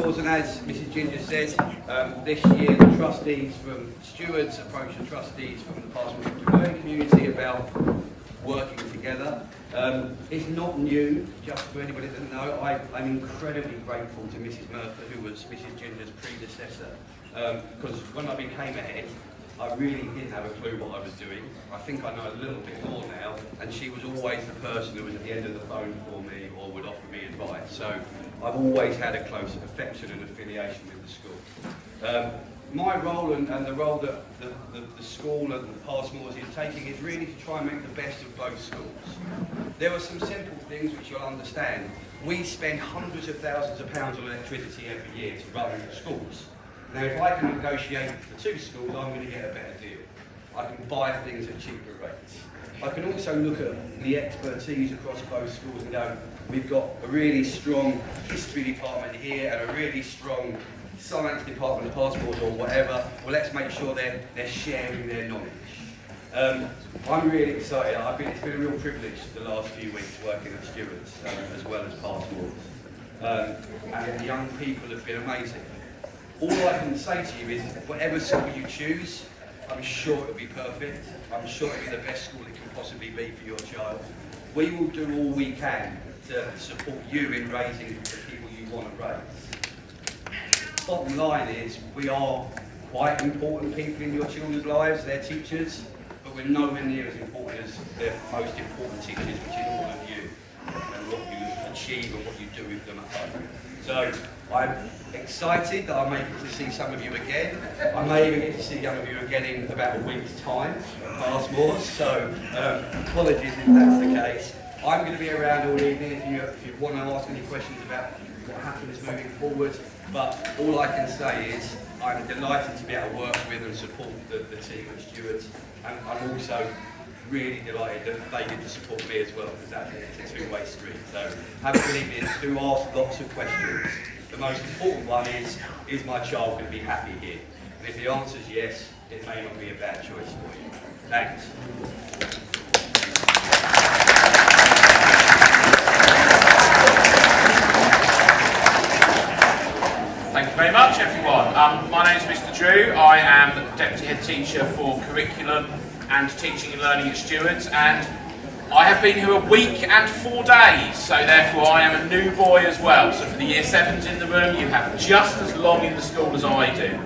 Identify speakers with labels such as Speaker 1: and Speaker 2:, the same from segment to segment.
Speaker 1: Passmores, and as Mrs Ginger said, this year the trustees from Stewards approached the trustees from the Passmores learning community about working together. It's not new, just for anybody that doesn't know. I'm incredibly grateful to Mrs Murphy, who was Mrs Ginger's predecessor, because when I became a head, I really didn't have a clue what I was doing. I think I know a little bit more now, and she was always the person who was at the end of the phone for me or would offer me advice. So I've always had a close affection and affiliation with the school. My role and the role that the school and the Passmores is taking is really to try and make the best of both schools. There are some simple things which you'll understand. We spend hundreds of thousands of pounds on electricity every year to run schools. Now, if I can negotiate for two schools, I'm going to get a better deal. I can buy things at cheaper rates. I can also look at the expertise across both schools and go, we've got a really strong history department here and a really strong science department of Passmores or whatever. Well, let's make sure they're sharing their knowledge. I'm really excited. It's been a real privilege the last few weeks working at Stewards as well as Passmores. And the young people have been amazing. All I can say to you is, whatever school you choose, I'm sure it'll be perfect. I'm sure it'll be the best school it can possibly be for your child. We will do all we can to support you in raising the people you want to raise. Bottom line is, we are quite important people in your children's lives, they're teachers, but we're nowhere near as important as their most important teachers, which is all of you, and what you achieve and what you do with them at home. So I'm excited that I may get to see some of you again. I may even get to see some of you again in about a week's time at Passmores, so apologies if that's the case. I'm going to be around all evening if you want to ask any questions about what happens moving forward, but all I can say is I'm delighted to be able to work with and support the team at Stewards, and I'm also really delighted that they get to support me as well, because it's a two-way street. So have a good evening. Do ask lots of questions. The most important one is my child going to be happy here? And if the answer is yes, it may not be a bad choice for you. Thanks.
Speaker 2: Thank you very much, everyone. My name is Mr. Drew. I am the Deputy Head Teacher for Curriculum and Teaching and Learning at Stewards, and I have been here a week and 4 days, so therefore I am a new boy as well. So for the Year 7s in the room, you have just as long in the school as I do.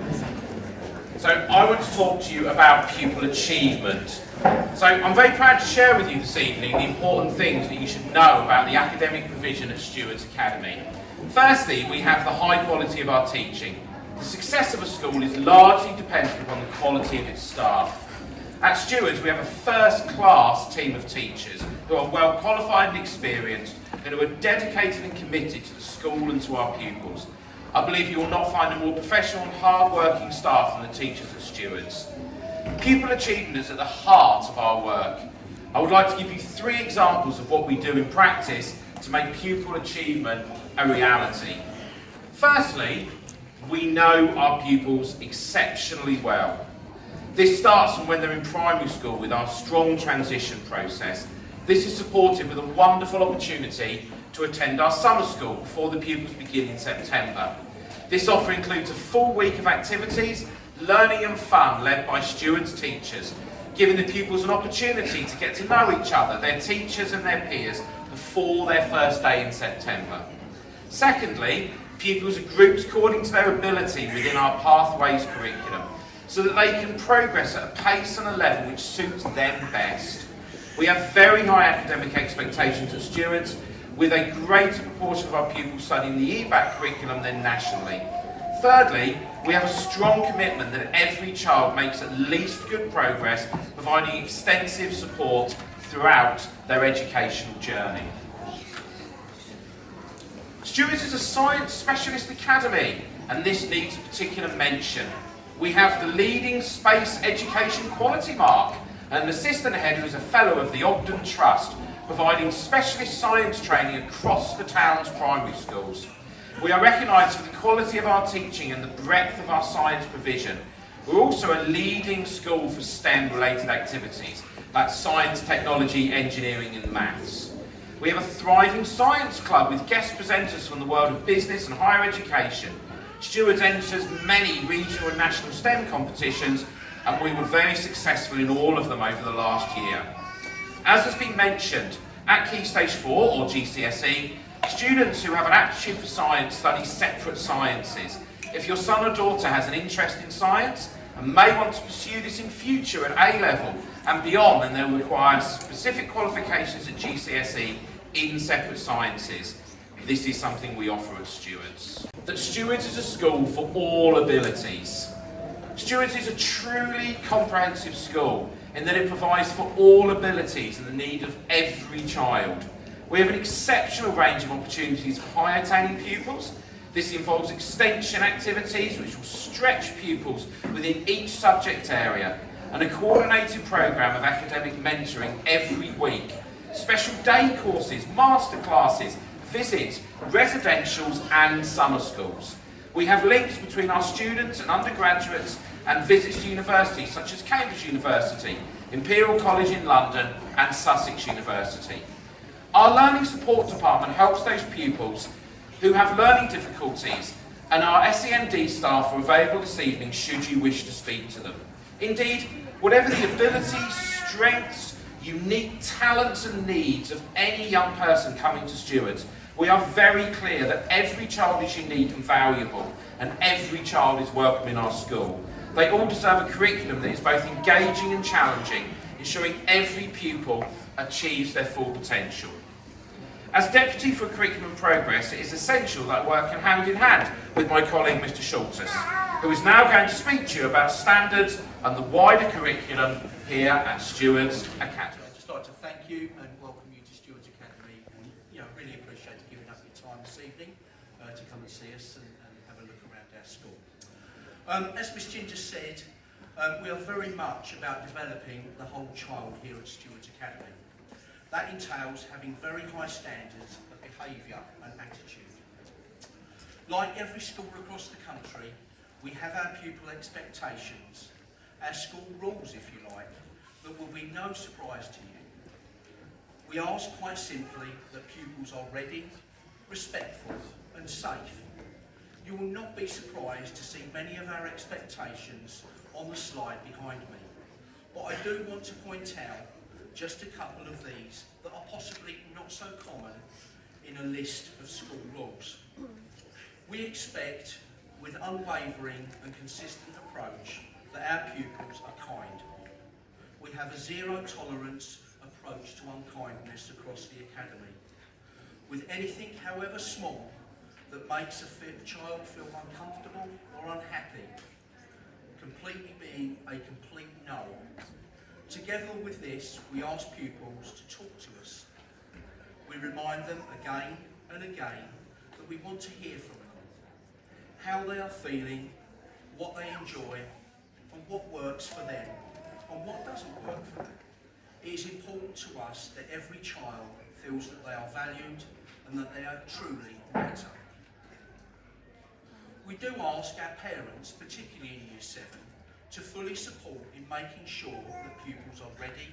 Speaker 2: So I want to talk to you about pupil achievement. So I'm very proud to share with you this evening the important things that you should know about the academic provision at Stewards Academy. Firstly, we have the high quality of our teaching. The success of a school is largely dependent upon the quality of its staff. At Stewards, we have a first-class team of teachers who are well qualified and experienced and who are dedicated and committed to the school and to our pupils. I believe you will not find a more professional and hard-working staff than the teachers at Stewards. Pupil achievement is at the heart of our work. I would like to give you 3 examples of what we do in practice to make pupil achievement a reality. Firstly, we know our pupils exceptionally well. This starts from when they're in primary school with our strong transition process. This is supported with a wonderful opportunity to attend our summer school before the pupils begin in September. This offer includes a full week of activities, learning and fun led by Stewards teachers, giving the pupils an opportunity to get to know each other, their teachers and their peers, before their first day in September. Secondly, pupils are grouped according to their ability within our Pathways curriculum, so that they can progress at a pace and a level which suits them best. We have very high academic expectations at Stewards, with a greater proportion of our pupils studying the EBAC curriculum than nationally. Thirdly, we have a strong commitment that every child makes at least good progress, providing extensive support throughout their educational journey. Stewards is a science specialist academy, and this needs a particular mention. We have the leading space education quality mark, and an assistant head who is a fellow of the Ogden Trust, providing specialist science training across the town's primary schools. We are recognised for the quality of our teaching and the breadth of our science provision. We're also a leading school for STEM related activities, like science, technology, engineering and maths. We have a thriving science club with guest presenters from the world of business and higher education. Stewards enters many regional and national STEM competitions, and we were very successful in all of them over the last year. As has been mentioned, at Key Stage 4, or GCSE, students who have an aptitude for science study separate sciences. If your son or daughter has an interest in science and may want to pursue this in future at A-level and beyond, then they'll require specific qualifications at GCSE in separate sciences. This is something we offer at Stewards. That Stewards is a school for all abilities. Stewards is a truly comprehensive school in that it provides for all abilities and the need of every child. We have an exceptional range of opportunities for high attaining pupils. This involves extension activities which will stretch pupils within each subject area, and a coordinated programme of academic mentoring every week, special day courses, masterclasses, visits, residentials and summer schools. We have links between our students and undergraduates and visits to universities such as Cambridge University, Imperial College in London and Sussex University. Our Learning Support Department helps those pupils who have learning difficulties, and our SEND staff are available this evening should you wish to speak to them. Indeed, whatever the abilities, strengths, unique talents and needs of any young person coming to Stewards, we are very clear that every child is unique and valuable, and every child is welcome in our school. They all deserve a curriculum that is both engaging and challenging, ensuring every pupil achieves their full potential. As Deputy for Curriculum Progress, it is essential that I work hand in hand with my colleague Mr Schultes, who is now going to speak to you about standards and the wider curriculum here at Stewards Academy.
Speaker 3: I'd just like to thank you and welcome you to Stewards Academy, and really appreciate you giving up your time this evening to come and see us and have a look around our school. As Miss Ginger said, we are very much about developing the whole child here at Stewards Academy. That entails having very high standards of behaviour and attitude. Like every school across the country, we have our pupil expectations, our school rules if you like, that will be no surprise to you. We ask quite simply that pupils are ready, respectful and safe. You will not be surprised to see many of our expectations on the slide behind me, but I do want to point out just a couple of these that are possibly not so common in a list of school rules. We expect, with unwavering and consistent approach, that our pupils are kind. We have a zero tolerance approach to unkindness across the academy. With anything, however small, that makes a child feel uncomfortable or unhappy, completely being a complete no. Together with this, we ask pupils to talk to us. We remind them again and again that we want to hear from them, how they are feeling, what they enjoy, and what works for them, and what doesn't work for them. It is important to us that every child feels that they are valued and that they are truly matter. We do ask our parents, particularly in Year 7, to fully support in making sure that pupils are ready,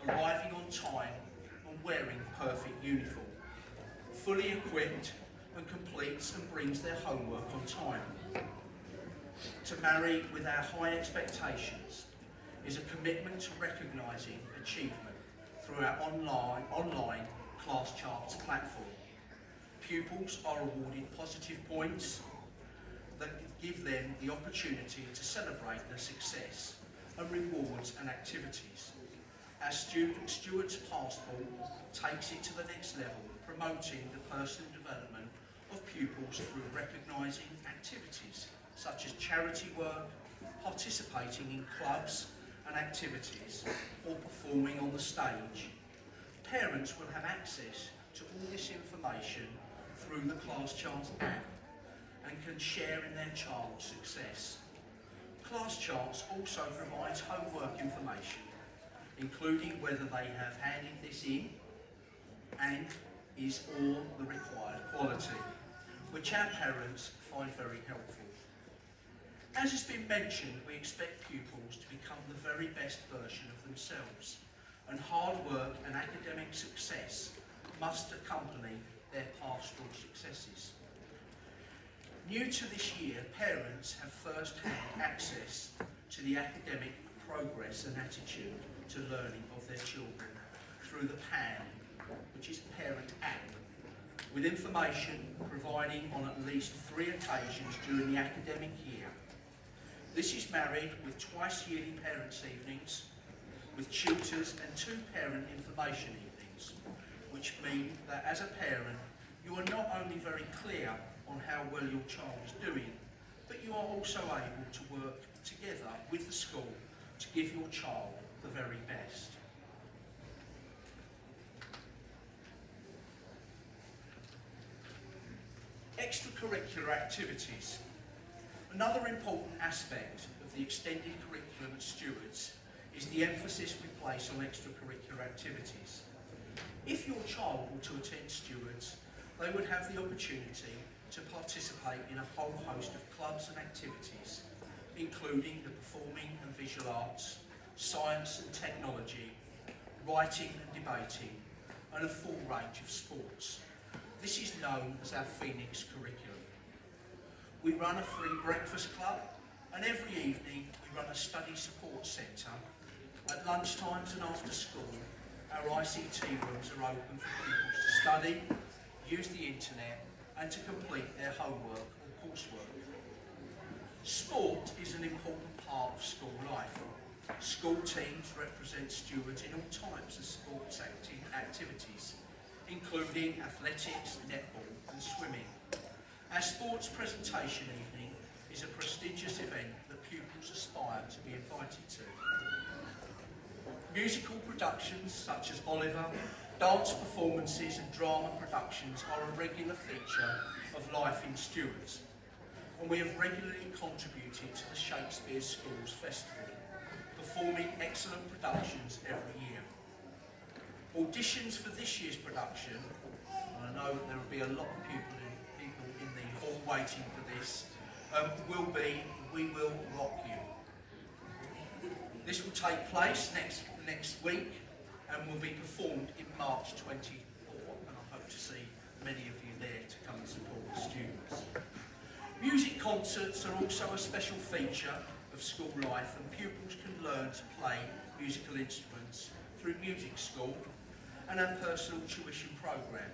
Speaker 3: arriving on time and wearing perfect uniform, fully equipped and completes and brings their homework on time. To marry with our high expectations is a commitment to recognising achievement through our online class charts platform. Pupils are awarded positive points that give them the opportunity to celebrate their success and rewards and activities. Our Stewards Passport takes it to the next level, promoting the personal development of pupils through recognising activities such as charity work, participating in clubs and activities, or performing on the stage. Parents will have access to all this information through the Class Charts app and can share in their child's success. Class Charts also provides homework information, including whether they have handed this in and is all the required quality, which our parents find very helpful. As has been mentioned, we expect pupils to become the very best version of themselves, and hard work and academic success must accompany their pastoral successes. New to this year, parents have first-hand access to the academic progress and attitude to learning of their children through the PAN, which is Parent App, with information providing on at least 3 occasions during the academic year. This is married with twice-yearly parents' evenings, with tutors and 2 parent information evenings, which mean that as a parent, you are not only very clear on how well your child is doing, but you are also able to work together with the school to give your child the very best. Extracurricular activities. Another important aspect of the extended curriculum at Stewards is the emphasis we place on extracurricular activities. If your child were to attend Stewards, they would have the opportunity to participate in a whole host of clubs and activities, including the performing and visual arts, science and technology, writing and debating, and a full range of sports. This is known as our Phoenix curriculum. We run a free breakfast club, and every evening we run a study support centre. At lunchtimes and after school, our ICT rooms are open for pupils to study, use the internet, and to complete their homework or coursework. Sport is an important part of school life. School teams represent Stewards in all types of sports activities, including athletics, netball and swimming. Our sports presentation evening is a prestigious event that pupils aspire to be invited to. Musical productions such as Oliver, dance performances and drama productions are a regular feature of life in Stewards, and we have regularly contributed to the Shakespeare Schools Festival, performing excellent productions every year. Auditions for this year's production, and I know there will be a lot of people in the hall waiting for this, will be We Will Rock You. This will take place next week and will be performed in March 24, and I hope to see many of you there to come and support the students. Music concerts are also a special feature of school life, and pupils can learn to play musical instruments through music school and our personal tuition programme.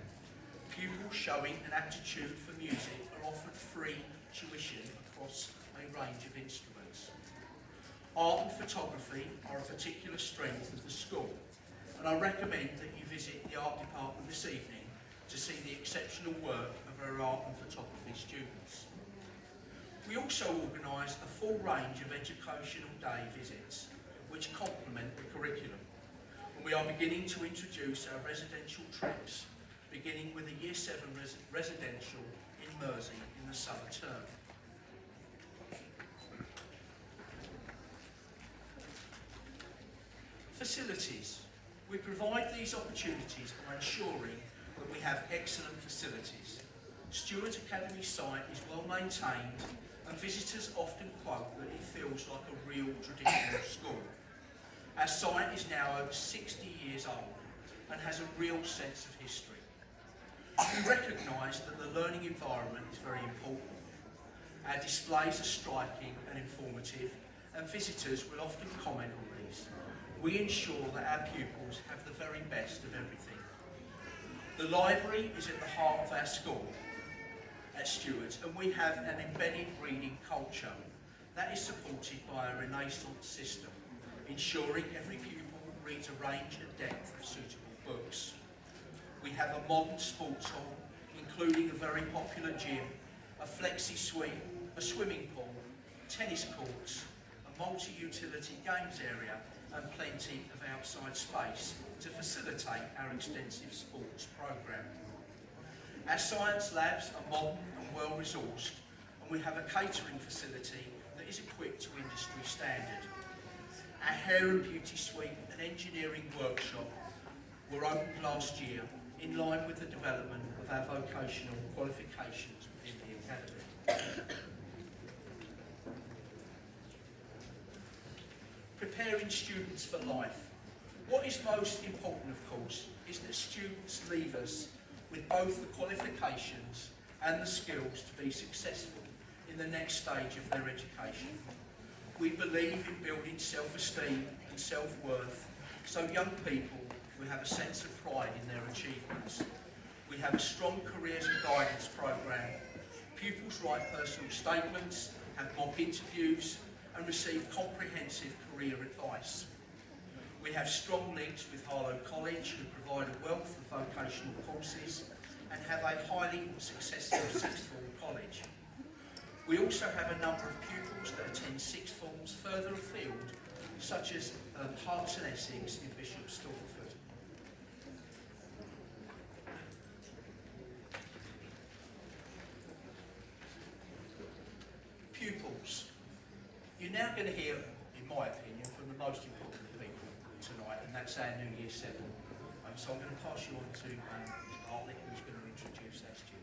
Speaker 3: Pupils showing an aptitude for music are offered free tuition across a range of instruments. Art and photography are a particular strength of the school, and I recommend that you visit the art department this evening to see the exceptional work of our art and photography students. We also organise a full range of educational day visits which complement the curriculum, and we are beginning to introduce our residential trips, beginning with a Year 7 residential in Mersey in the summer term. Facilities. We provide these opportunities by ensuring that we have excellent facilities. Stewards Academy site is well maintained, and visitors often quote that it feels like a real traditional school. Our site is now over 60 years old and has a real sense of history. We recognise that the learning environment is very important. Our displays are striking and informative, and visitors will often comment on these. We ensure that our pupils have the very best of everything. The library is at the heart of our school at Stewards, and we have an embedded reading culture that is supported by a Renaissance system, ensuring every pupil reads a range and depth of suitable books. We have a modern sports hall, including a very popular gym, a flexi suite, a swimming pool, tennis courts, a multi-utility games area, and plenty of outside space to facilitate our extensive sports programme. Our science labs are modern and well resourced, and we have a catering facility that is equipped to industry standard. Our hair and beauty suite and engineering workshop were opened last year in line with the development of our vocational qualifications within the Academy. Preparing students for life. What is most important, of course, is that students leave us with both the qualifications and the skills to be successful in the next stage of their education. We believe in building self-esteem and self-worth so young people will have a sense of pride in their achievements. We have a strong careers and guidance programme. Pupils write personal statements, have mock interviews and receive comprehensive career advice. We have strong links with Harlow College, who provide a wealth of vocational courses and have a highly successful sixth form college. We also have a number of pupils that attend sixth forms further afield, such as Herts and Essex in Bishop Stortford. Pupils. You're now going to hear, in my opinion, from the most important people tonight, and that's our New Year 7. So I'm going to pass you on to Hartley, who's going to introduce our students.